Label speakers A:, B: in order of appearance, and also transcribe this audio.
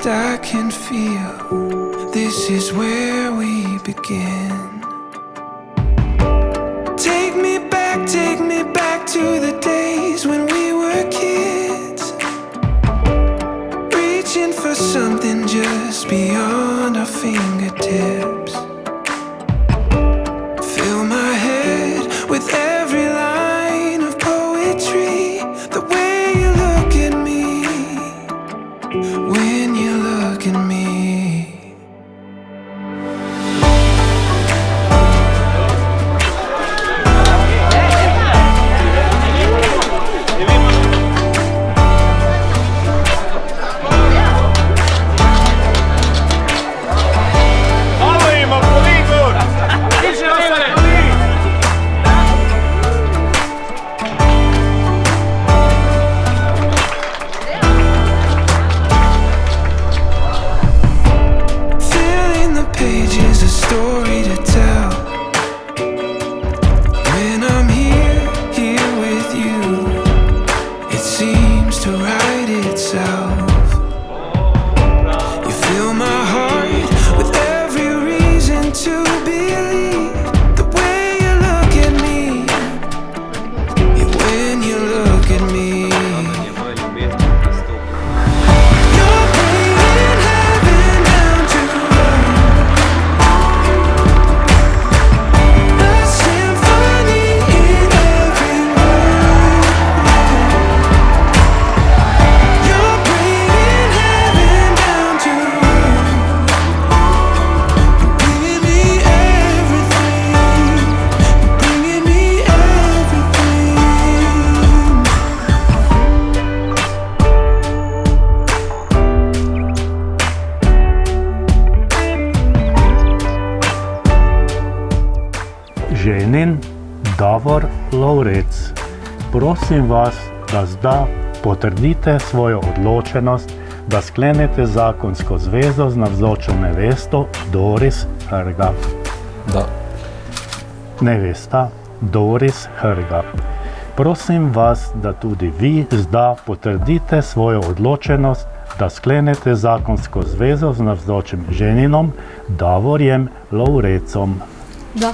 A: taste I can feel. This is where we begin. Take me back to the days when we were kids, reaching for something just beyond our fingertips. Fill my head with every line of poetry, the way you look at me, when you look at me.
B: Ženin Davor Lovrec. Prosim vas, da zdaj potrdite svojo odločenost, da sklenete zakonsko zvezo z navzočo nevesto Doris Hrga.
C: Da.
B: Nevesta Doris Hrga. Prosim vas, da tudi vi zdaj potrdite svojo odločenost, da sklenete zakonsko zvezo z navzočim ženinom Davorjem Lovrecom.
D: Da.